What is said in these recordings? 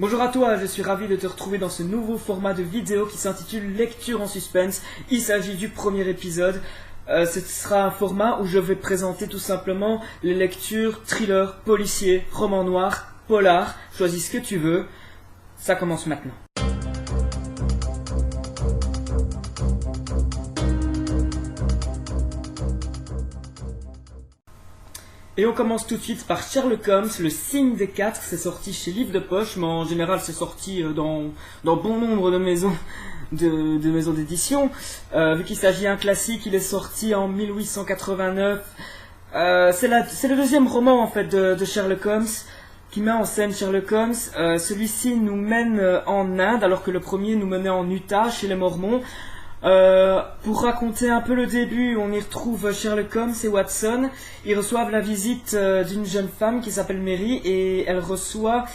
Bonjour à toi, je suis ravi de te retrouver dans ce nouveau format de vidéo qui s'intitule Lecture en suspense. Il s'agit du premier épisode. Ce sera un format où je vais présenter tout simplement les lectures thriller, policier, roman noir, polar. Choisis ce que tu veux. Ça commence maintenant. Et on commence tout de suite par Sherlock Holmes, le signe des quatre. C'est sorti chez Livre de Poche, mais en général c'est sorti dans bon nombre de maisons d'édition. Vu qu'il s'agit d'un classique, il est sorti en 1889. C'est le deuxième roman en fait de Sherlock Holmes qui met en scène Sherlock Holmes. Celui-ci nous mène en Inde alors que le premier nous menait en Utah chez les Mormons. Pour raconter un peu le début, on y retrouve Sherlock Holmes et Watson. Ils reçoivent la visite d'une jeune femme qui s'appelle Mary et elle reçoit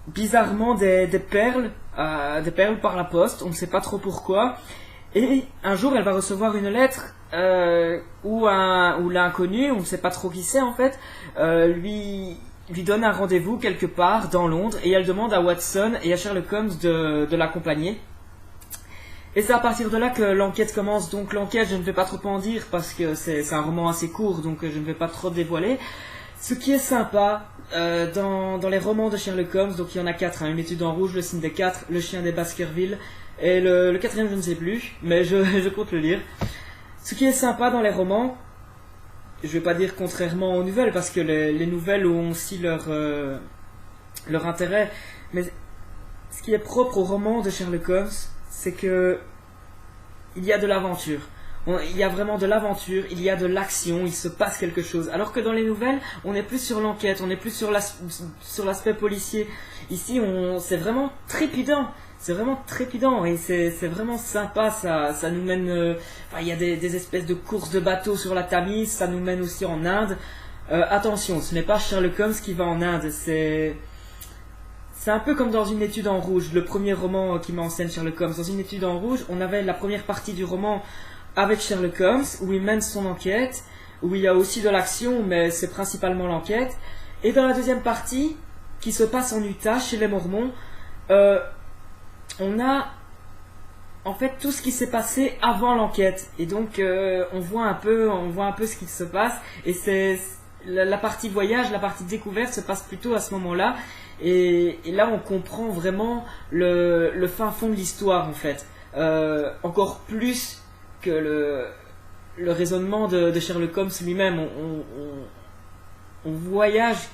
bizarrement des perles par la poste. On ne sait pas trop pourquoi. Et un jour, elle va recevoir une lettre où l'inconnu, on ne sait pas trop qui c'est en fait, lui donne un rendez-vous quelque part dans Londres et elle demande à Watson et à Sherlock Holmes de l'accompagner. Et c'est à partir de là que l'enquête commence. Donc l'enquête, je ne vais pas trop en dire parce que c'est un roman assez court, donc je ne vais pas trop dévoiler. Ce qui est sympa dans les romans de Sherlock Holmes, donc il y en a 4, hein, Une étude en rouge, Le signe des quatre, Le chien des Baskerville, et le quatrième je ne sais plus, mais je compte le lire. Ce qui est sympa dans les romans, je ne vais pas dire contrairement aux nouvelles, parce que les nouvelles ont aussi leur intérêt, mais ce qui est propre aux romans de Sherlock Holmes, c'est que il y a de l'aventure. Il y a vraiment de l'aventure, il y a de l'action, il se passe quelque chose. Alors que dans les nouvelles, on est plus sur l'enquête, on est plus sur l'aspect policier. Ici, c'est vraiment trépidant. C'est vraiment trépidant et c'est vraiment sympa. Ça nous mène. Il y a des espèces de courses de bateaux sur la Tamise. Ça nous mène aussi en Inde. Attention, ce n'est pas Sherlock Holmes qui va en Inde. C'est un peu comme dans Une étude en rouge, le premier roman qui met en scène Sherlock Holmes. Dans Une étude en rouge, on avait la première partie du roman avec Sherlock Holmes, où il mène son enquête, où il y a aussi de l'action, mais c'est principalement l'enquête. Et dans la deuxième partie, qui se passe en Utah, chez les Mormons, on a en fait tout ce qui s'est passé avant l'enquête. Et donc on voit un peu ce qui se passe. Et c'est la partie voyage, la partie découverte se passe plutôt à ce moment-là. Et là on comprend vraiment le fin fond de l'histoire en fait, encore plus que le raisonnement de Sherlock Holmes lui-même. On voyage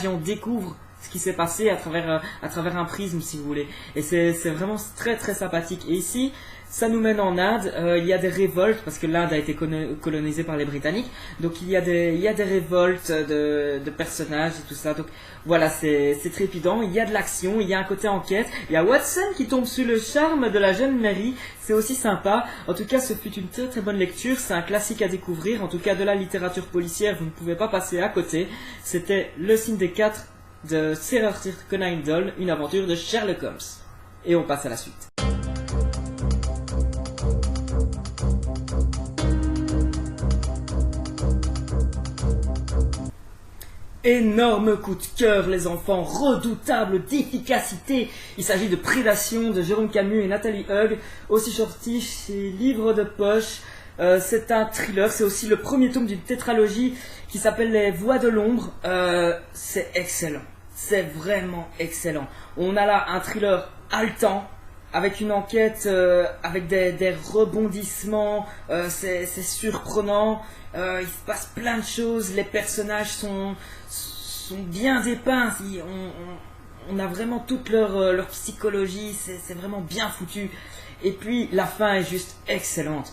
et on découvre ce qui s'est passé à travers un prisme si vous voulez, et c'est vraiment très très sympathique. Et ici ça nous mène en Inde. Il y a des révoltes parce que l'Inde a été colonisée par les Britanniques, donc il y a des révoltes de personnages et tout ça. Donc voilà, c'est trépidant, il y a de l'action, il y a un côté enquête, il y a Watson qui tombe sous le charme de la jeune Mary, c'est aussi sympa. En tout cas, ce fut une très très bonne lecture, c'est un classique à découvrir, en tout cas de la littérature policière, vous ne pouvez pas passer à côté. C'était Le signe des quatre de Sir Arthur Conan Doyle, une aventure de Sherlock Holmes. Et on passe à la suite. Énorme coup de cœur, les enfants, redoutable d'efficacité. Il s'agit de Prédation de Jérôme Camus et Nathalie Hug, aussi sorti chez Livre de Poche. C'est un thriller, c'est aussi le premier tome d'une tétralogie qui s'appelle Les Voix de l'ombre. C'est excellent, c'est vraiment excellent. On a là un thriller haletant, avec une enquête, avec des rebondissements, c'est surprenant. Il se passe plein de choses, les personnages sont bien dépeints, on a vraiment toute leur psychologie, c'est vraiment bien foutu. Et puis la fin est juste excellente,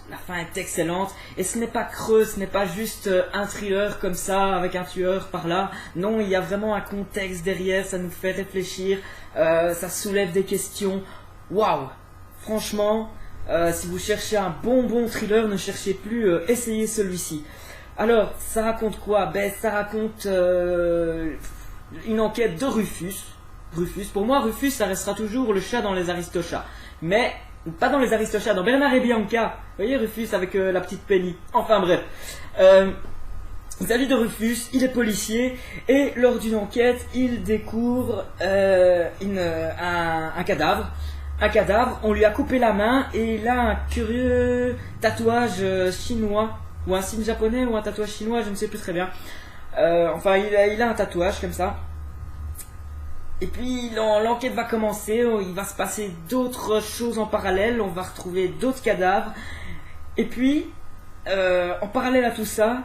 et ce n'est pas creux, ce n'est pas juste un thriller comme ça avec un tueur par là. Non, il y a vraiment un contexte derrière, ça nous fait réfléchir, ça soulève des questions. Waouh, franchement, si vous cherchez un bon thriller, ne cherchez plus, essayez celui-ci. Alors, ça raconte quoi? Ça raconte une enquête de Rufus. Pour moi, Rufus, ça restera toujours le chat dans les Aristochats. Mais, pas dans les Aristochats, dans Bernard et Bianca. Vous voyez Rufus avec la petite Penny. Enfin bref. Il s'agit de Rufus, il est policier et lors d'une enquête, il découvre un cadavre. Un cadavre, on lui a coupé la main et il a un curieux tatouage chinois, ou un signe japonais ou un tatouage chinois, je ne sais plus très bien. Enfin, il a un tatouage comme ça. Et puis l'enquête va commencer, il va se passer d'autres choses en parallèle, on va retrouver d'autres cadavres. Et puis, en parallèle à tout ça,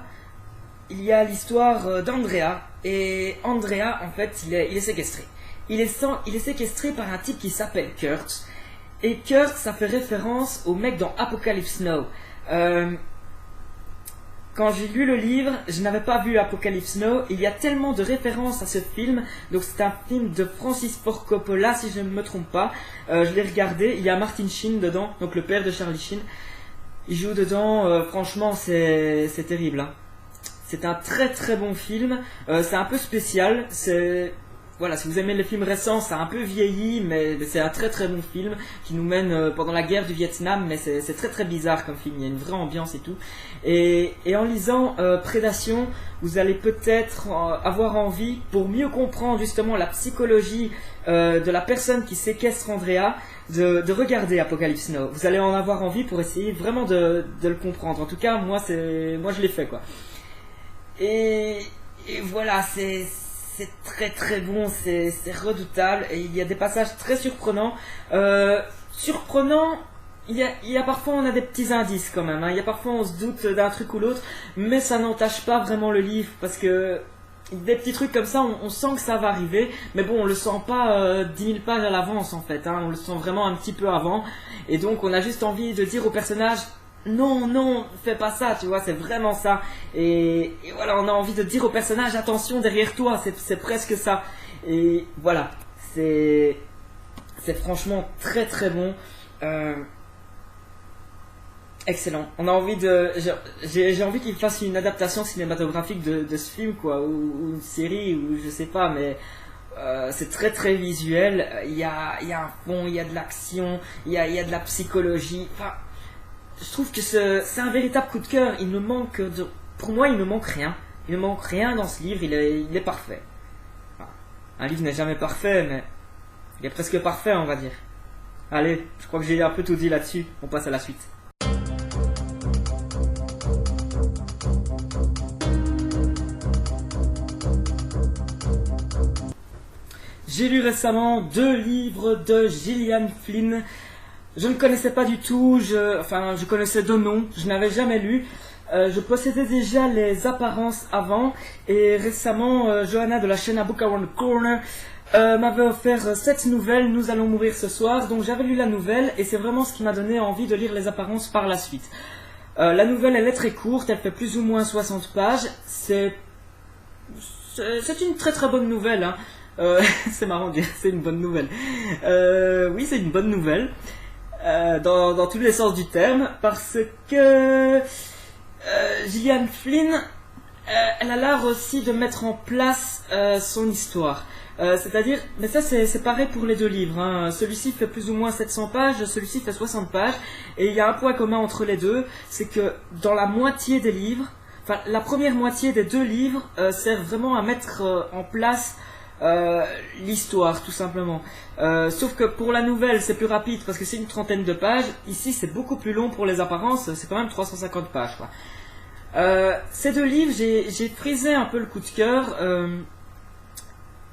il y a l'histoire d'Andrea. Et Andrea, en fait, il est séquestré. Il est séquestré par un type qui s'appelle Kurt. Et Kurt, ça fait référence au mec dans Apocalypse Now. Quand j'ai lu le livre, je n'avais pas vu Apocalypse Now. Il y a tellement de références à ce film. Donc c'est un film de Francis Ford Coppola, si je ne me trompe pas. Je l'ai regardé. Il y a Martin Sheen dedans, donc le père de Charlie Sheen. Il joue dedans. Franchement, c'est terrible. Hein. C'est un très très bon film. C'est un peu spécial. Voilà, si vous aimez les films récents, ça a un peu vieilli, mais c'est un très très bon film qui nous mène pendant la guerre du Vietnam, mais c'est très très bizarre comme film, il y a une vraie ambiance et tout. Et en lisant Prédation, vous allez peut-être avoir envie, pour mieux comprendre justement la psychologie de la personne qui séquestre Andrea, de regarder Apocalypse Now. Vous allez en avoir envie pour essayer vraiment de le comprendre. En tout cas, moi je l'ai fait quoi. Et voilà, c'est très très bon, c'est redoutable et il y a des passages très surprenants. Il y a parfois on a des petits indices quand même, hein. Il y a parfois on se doute d'un truc ou l'autre, mais ça n'entache pas vraiment le livre parce que des petits trucs comme ça, on sent que ça va arriver, mais bon, on le sent pas 10 000 pages à l'avance en fait, hein. On le sent vraiment un petit peu avant et donc on a juste envie de dire au personnage non, fais pas ça, tu vois, c'est vraiment ça. Et voilà, on a envie de dire au personnage, attention derrière toi, c'est presque ça. Et voilà, c'est franchement très très bon. Excellent. On a envie j'ai envie qu'il fasse une adaptation cinématographique de ce film, quoi, ou une série, ou je sais pas, mais c'est très très visuel. Il y a un fond, il y a de l'action, il y a de la psychologie. Enfin, je trouve que c'est un véritable coup de cœur. Pour moi, il ne manque rien. Il ne manque rien dans ce livre. Il est parfait. Enfin, un livre n'est jamais parfait, mais il est presque parfait, on va dire. Allez, je crois que j'ai un peu tout dit là-dessus. On passe à la suite. J'ai lu récemment 2 livres de Gillian Flynn. Je ne connaissais pas du tout, je connaissais de nom, je n'avais jamais lu. Je possédais déjà les apparences avant et récemment, Johanna de la chaîne A Book Around the Corner m'avait offert cette nouvelle, Nous allons mourir ce soir. Donc j'avais lu la nouvelle et c'est vraiment ce qui m'a donné envie de lire les apparences par la suite. La nouvelle, elle est très courte, elle fait plus ou moins 60 pages. C'est une très très bonne nouvelle, hein. C'est marrant de dire c'est une bonne nouvelle. Oui, c'est une bonne nouvelle. Dans tous les sens du terme, parce que Gillian Flynn, elle a l'art aussi de mettre en place son histoire. C'est-à-dire, mais ça c'est pareil pour les 2 livres, hein. Celui-ci fait plus ou moins 700 pages, celui-ci fait 60 pages, et il y a un point commun entre les deux, c'est que dans la moitié des livres, enfin la première moitié des 2 livres sert vraiment à mettre en place l'histoire tout simplement. Sauf que pour la nouvelle c'est plus rapide parce que c'est une trentaine de pages. Ici c'est beaucoup plus long pour les apparences, c'est quand même 350 pages quoi. Ces 2 livres j'ai frisé un peu le coup de cœur.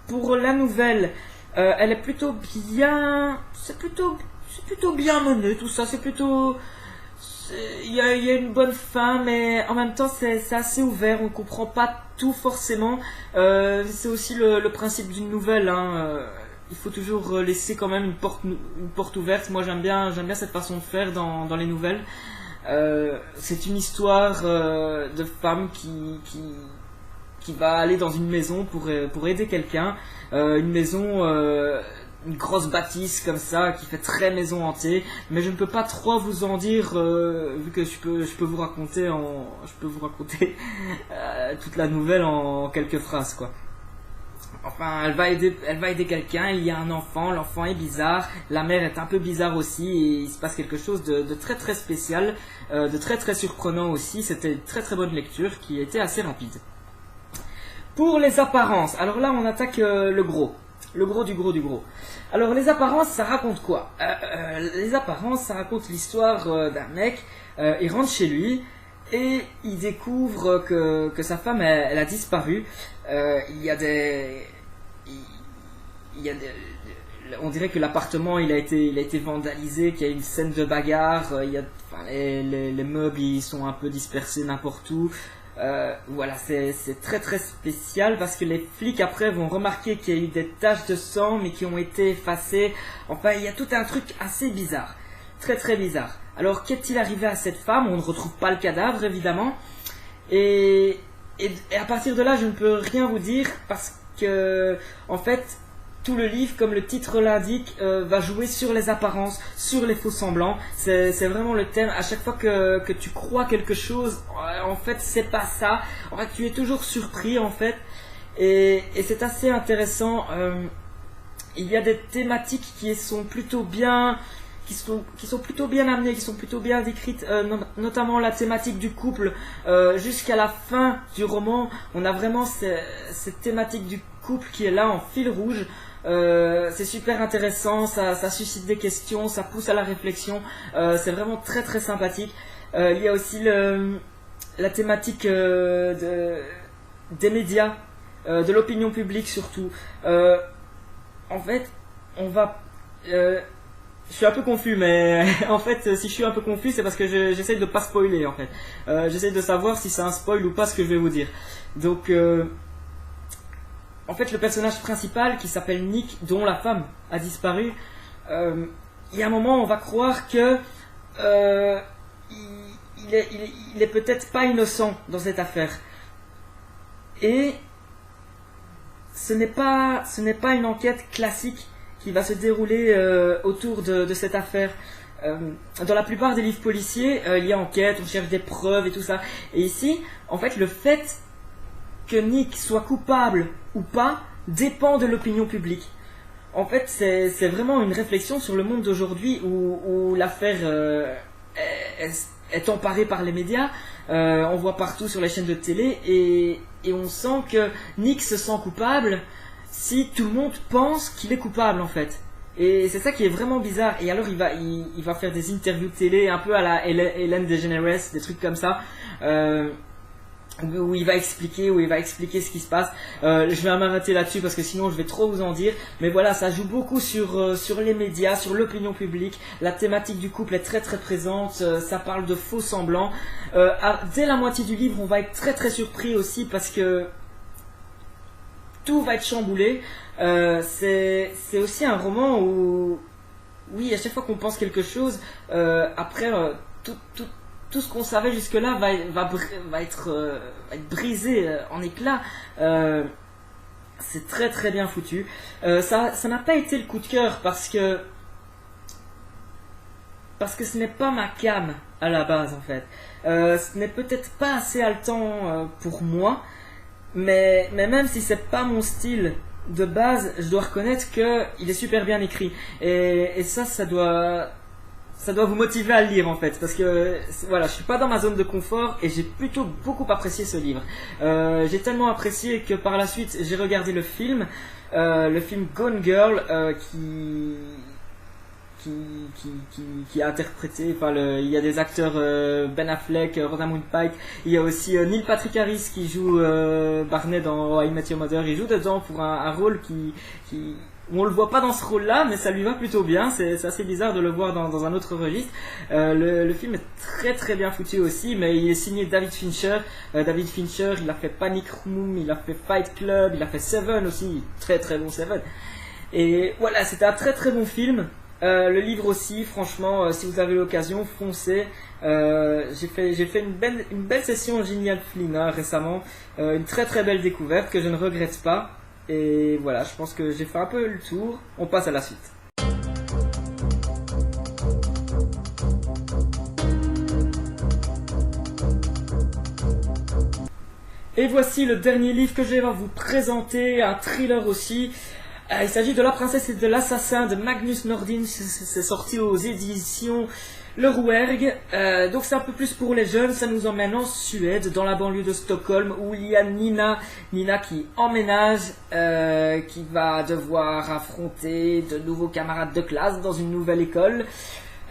Pour la nouvelle, elle est plutôt bien, c'est plutôt bien mené tout ça, il y a une bonne fin, mais en même temps c'est assez ouvert, on comprend pas tout forcément. C'est aussi le principe d'une nouvelle, hein. Il faut toujours laisser quand même une porte ouverte. Moi j'aime bien cette façon de faire dans les nouvelles. C'est une histoire de femme qui va aller dans une maison pour aider quelqu'un. Une maison, une grosse bâtisse comme ça qui fait très maison hantée, mais je ne peux pas trop vous en dire vu que je peux vous raconter toute la nouvelle en quelques phrases quoi. Enfin, elle va aider quelqu'un, il y a un enfant, l'enfant est bizarre, la mère est un peu bizarre aussi et il se passe quelque chose de très très spécial, de très très surprenant aussi. C'était une très très bonne lecture qui était assez rapide. Pour les apparences, alors là on attaque le gros. Le gros du gros du gros. Alors les apparences, ça raconte quoi? Les apparences, ça raconte l'histoire d'un mec. Il rentre chez lui et il découvre que sa femme, elle a disparu. Il y a des... On dirait que l'appartement il a été vandalisé, qu'il y a une scène de bagarre. Les meubles ils sont un peu dispersés n'importe où. Voilà, c'est très très spécial parce que les flics après vont remarquer qu'il y a eu des taches de sang mais qui ont été effacées. Enfin, il y a tout un truc assez bizarre, très très bizarre. Alors, qu'est-il arrivé à cette femme? On ne retrouve pas le cadavre évidemment. Et à partir de là, je ne peux rien vous dire parce que, en fait, tout le livre, comme le titre l'indique, va jouer sur les apparences, sur les faux semblants. C'est vraiment le thème. À chaque fois que tu crois quelque chose, en fait, c'est pas ça. En fait, tu es toujours surpris, en fait. Et c'est assez intéressant. Il y a des thématiques qui sont plutôt bien... Qui sont plutôt bien amenées, qui sont plutôt bien décrites, notamment la thématique du couple. Jusqu'à la fin du roman, on a vraiment cette thématique du couple qui est là en fil rouge. C'est super intéressant, ça suscite des questions, ça pousse à la réflexion, c'est vraiment très très sympathique. Il y a aussi la thématique des médias, de l'opinion publique surtout. En fait, on va... je suis un peu confus, mais en fait, si je suis un peu confus, c'est parce que j'essaie de pas spoiler, en fait. J'essaie de savoir si c'est un spoil ou pas ce que je vais vous dire. Donc, en fait, le personnage principal, qui s'appelle Nick, dont la femme a disparu, il y a un moment, on va croire que il est peut-être pas innocent dans cette affaire. Et ce n'est pas une enquête classique qui va se dérouler autour de cette affaire. Dans la plupart des livres policiers, il y a enquête, on cherche des preuves et tout ça. Et ici, en fait, le fait que Nick soit coupable ou pas dépend de l'opinion publique. En fait, c'est vraiment une réflexion sur le monde d'aujourd'hui où l'affaire est emparée par les médias. On voit partout sur les chaînes de télé et on sent que Nick se sent coupable si tout le monde pense qu'il est coupable en fait. Et c'est ça qui est vraiment bizarre. Et alors il va faire des interviews télé un peu à la Ellen DeGeneres, des trucs comme ça, où il va expliquer ce qui se passe. Je vais m'arrêter là-dessus parce que sinon je vais trop vous en dire. Mais voilà, ça joue beaucoup sur les médias, sur l'opinion publique. La thématique du couple est très très présente. Ça parle de faux semblants. Dès la moitié du livre, on va être très très surpris aussi parce que tout va être chamboulé. C'est aussi un roman où, oui, à chaque fois qu'on pense quelque chose, après tout ce qu'on savait jusque-là va être brisé en éclats. C'est très très bien foutu. Ça n'a pas été le coup de cœur parce que ce n'est pas ma came à la base en fait. Ce n'est peut-être pas assez haletant pour moi. Mais même si c'est pas mon style de base, je dois reconnaître qu'il est super bien écrit. Et ça doit vous motiver à le lire en fait. Parce que voilà, je suis pas dans ma zone de confort et j'ai plutôt beaucoup apprécié ce livre. J'ai tellement apprécié que par la suite j'ai regardé le film Gone Girl qui a interprété, il y a des acteurs Ben Affleck, Rosamund Pike, il y a aussi Neil Patrick Harris qui joue Barney dans How I Met Your Mother. Il joue dedans pour un rôle où on le voit pas dans ce rôle-là, mais ça lui va plutôt bien. C'est assez bizarre de le voir dans un autre registre. Le film est très très bien foutu aussi, mais il est signé David Fincher. David Fincher, il a fait Panic Room, il a fait Fight Club, il a fait Seven aussi, très très bon Seven. Et voilà, c'était un très très bon film. Le livre aussi, franchement, si vous avez l'occasion, foncez. J'ai fait une belle session Genial Flynn récemment, une très très belle découverte que je ne regrette pas. Et voilà, je pense que j'ai fait un peu le tour. On passe à la suite. Et voici le dernier livre que je vais vous présenter, un thriller aussi. Il s'agit de La princesse et de l'assassin de Magnus Nordin. C'est sorti aux éditions Le Rouergue, donc c'est un peu plus pour les jeunes, ça nous emmène en Suède, dans la banlieue de Stockholm, où il y a Nina qui emménage, qui va devoir affronter de nouveaux camarades de classe dans une nouvelle école.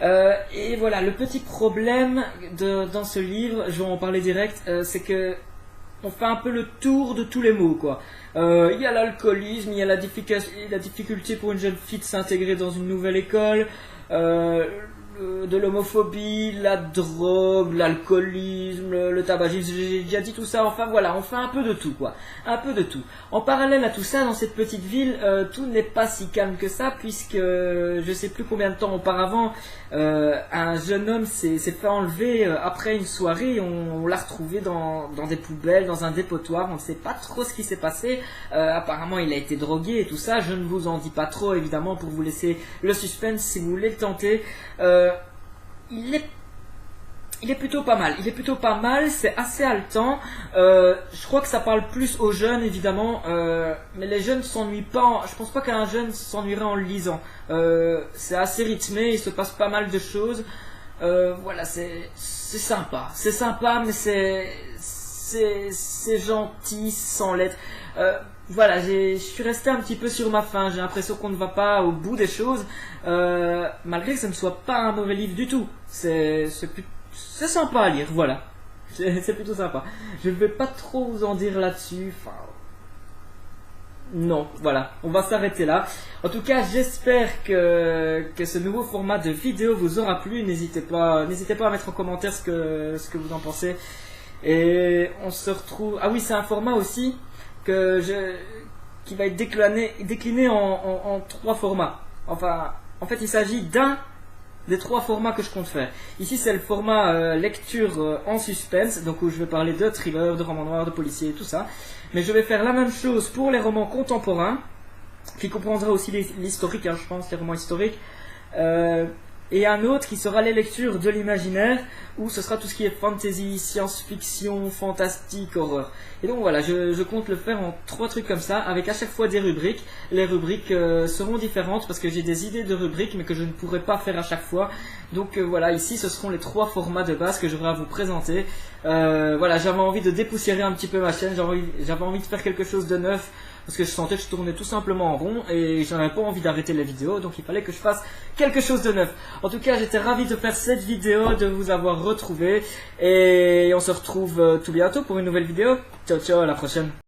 Et voilà, le petit problème dans ce livre, je vais en parler direct, c'est que on fait un peu le tour de tous les mots, quoi. Il y a l'alcoolisme, il y a la difficulté pour une jeune fille de s'intégrer dans une nouvelle école, de l'homophobie, la drogue, l'alcoolisme, le tabagisme, j'ai déjà dit tout ça, enfin voilà, on fait un peu de tout, quoi. Un peu de tout. En parallèle à tout ça, dans cette petite ville, tout n'est pas si calme que ça, puisque je sais plus combien de temps auparavant, un jeune homme s'est fait enlever après une soirée, on l'a retrouvé dans des poubelles, dans un dépotoir, on ne sait pas trop ce qui s'est passé, apparemment il a été drogué et tout ça, je ne vous en dis pas trop évidemment pour vous laisser le suspense si vous voulez le tenter. Il est plutôt pas mal, c'est assez haletant, je crois que ça parle plus aux jeunes évidemment, mais les jeunes s'ennuient pas, je pense pas qu'un jeune s'ennuierait en le lisant, c'est assez rythmé, il se passe pas mal de choses, voilà, c'est sympa, mais c'est gentil sans l'être. Voilà, je suis resté un petit peu sur ma faim, j'ai l'impression qu'on ne va pas au bout des choses, malgré que ce ne soit pas un mauvais livre du tout, c'est sympa à lire, voilà, c'est plutôt sympa. Je ne vais pas trop vous en dire là-dessus, enfin... Non, voilà, on va s'arrêter là. En tout cas, j'espère que ce nouveau format de vidéo vous aura plu, n'hésitez pas à mettre en commentaire ce que vous en pensez. Et on se retrouve... Ah oui, c'est un format aussi qui va être décliné en 3 formats. Enfin, en fait, il s'agit d'un des 3 formats que je compte faire. Ici, c'est le format lecture en suspense, donc où je vais parler de thriller, de romans noirs, de policiers, tout ça. Mais je vais faire la même chose pour les romans contemporains, qui comprendra aussi l'historique, hein, je pense, les romans historiques. Et un autre qui sera les lectures de l'imaginaire, où ce sera tout ce qui est fantasy, science-fiction, fantastique, horreur. Et donc voilà, je compte le faire en 3 trucs comme ça, avec à chaque fois des rubriques. Les rubriques seront différentes, parce que j'ai des idées de rubriques, mais que je ne pourrai pas faire à chaque fois. Donc voilà, ici ce seront les 3 formats de base que j'aurai à vous présenter. Voilà, j'avais envie de dépoussiérer un petit peu ma chaîne, j'avais envie de faire quelque chose de neuf, parce que je sentais que je tournais tout simplement en rond et j'en avais pas envie d'arrêter les vidéos, donc il fallait que je fasse quelque chose de neuf. En tout cas, j'étais ravi de faire cette vidéo, de vous avoir retrouvé et on se retrouve tout bientôt pour une nouvelle vidéo. Ciao ciao, à la prochaine.